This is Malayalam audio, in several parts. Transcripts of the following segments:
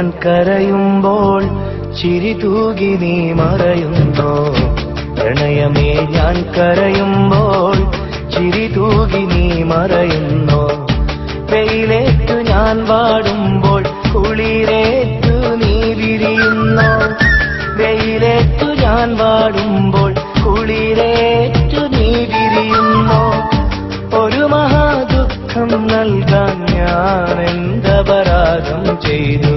ഞാൻ കരയുമ്പോൾ ചിരി തൂകി നീ മറയുന്നോ പ്രണയമേ ഞാൻ കരയുമ്പോൾ ചിരി തൂകി നീ മറയുന്നോ വെയിലേറ്റു ഞാൻ വാടുമ്പോൾ കുളിരേറ്റു നീ വിരിയുന്നോ വെയിലേറ്റു ഞാൻ വാടുമ്പോൾ കുളിരേറ്റു നീ വിരിയുന്നോ ഒരു മഹാദുഃഖം നൽകാൻ ഞാൻ എന്തപരാധം ചെയ്തു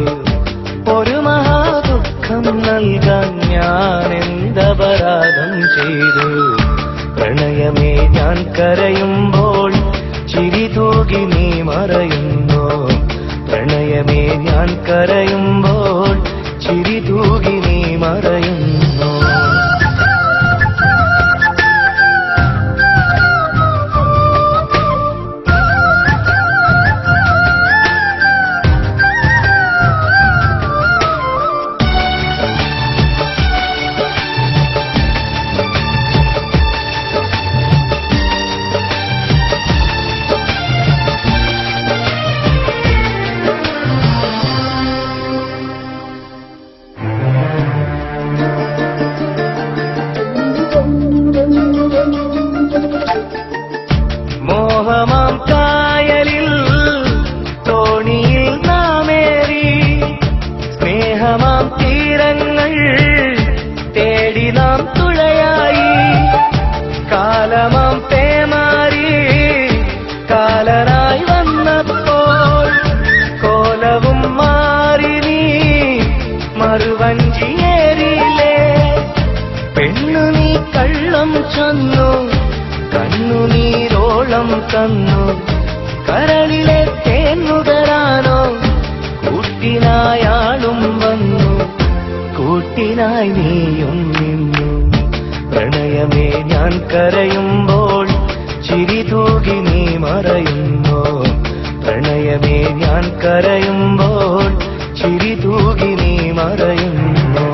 ഒരു മഹാദുഃഖം നൽകാൻ ഞാൻ എന്തപരാധം ചെയ്തു പ്രണയമേ ഞാൻ കരയുമ്പോൾ ചിരി തൂകി നീ മറയുന്നോ പ്രണയമേ ഞാൻ കരയുമ്പോൾ ചിരി തൂകി നീ മറയുന്നോ മോഹമാം കായലിൽ തോണിയിൽ നാമേറി സ്നേഹമാം തീരങ്ങൾ തേടി നാം തുഴയായി കാലമാം പേമാരി കാലനായി വന്നപ്പോൾ കോലവും മാറി നീ മറുവഞ്ചിയേറിയില്ലേ പെണ്ണു നീ കള്ളം ചൊന്നു കണ്ണുനീരോളം തന്നു കരളിലെ തേന്നുകരാനോ കൂട്ടിനായാളും വന്നു കൂട്ടിനായി നീയും നിന്നു പ്രണയമേ ഞാൻ കരയുമ്പോൾ ചിരി തൂകി നീ മറയുന്നോ പ്രണയമേ ഞാൻ കരയുമ്പോൾ ചിരി തൂകി നീ മറയുന്നോ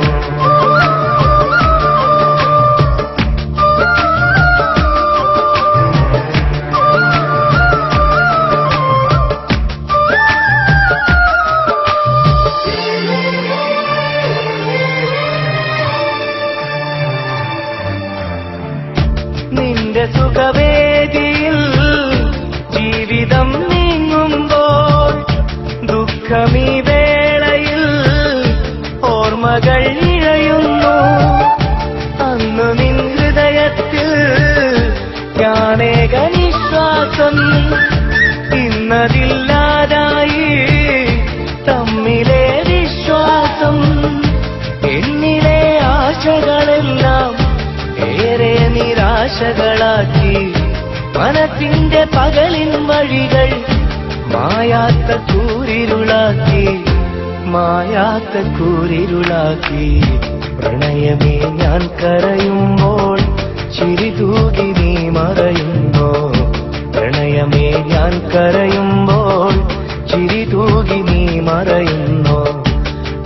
നിന്റെ സുഖവേദിയിൽ ജീവിതം നീങ്ങുമ്പോൾ ദുഃഖമീ വേളയിൽ ഓർമ്മകൾ ഇഴയുന്നു അന്നു നിൻ ഹൃദയത്തിൽ ഞാനേക നിശ്വാസം ഇന്നതില്ലാതായി തമ്മിലെ വിശ്വാസം എന്നിലെ ആശകളെല്ലാം ഏറെ നിരാശകളാക്കി മനത്തിന്റെ പകലിൻ വഴികൾ മായാത്ത കൂരിരുളാക്കി പ്രണയമേ ഞാൻ കരയുമ്പോൾ ചിരി തൂകി നീ മറയുന്നോ പ്രണയമേ ഞാൻ കരയുമ്പോൾ ചിരി തൂകി നീ മറയുന്നോ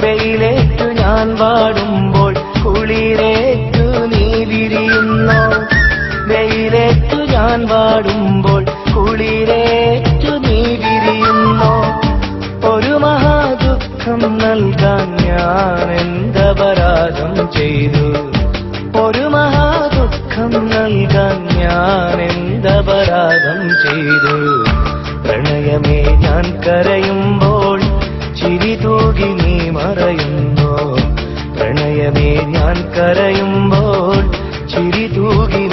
വെയിലേറ്റു ഞാൻ വാടുമ്പോൾ കുളിരേറ്റു നീ വിരിയുന്നോ വെയിലേറ്റു ഞാൻ വാടുമ്പോൾ കുളിരേറ്റു നീ വിരിയുന്നോ ഒരു മഹാദുഃഖം നൽകാൻ ഞാൻ എന്തപരാധം ചെയ്തു ഒരു മഹാദുഃഖം നൽകാൻ ഞാൻ എന്തപരാധം ചെയ്തു പ്രണയമേ ഞാൻ കരയുമ്പോൾ ചിരി തൂകി നീ മറയുന്നോ പ്രണയമേ ഞാൻ കരയുമ്പോൾ ചിരി തൂകി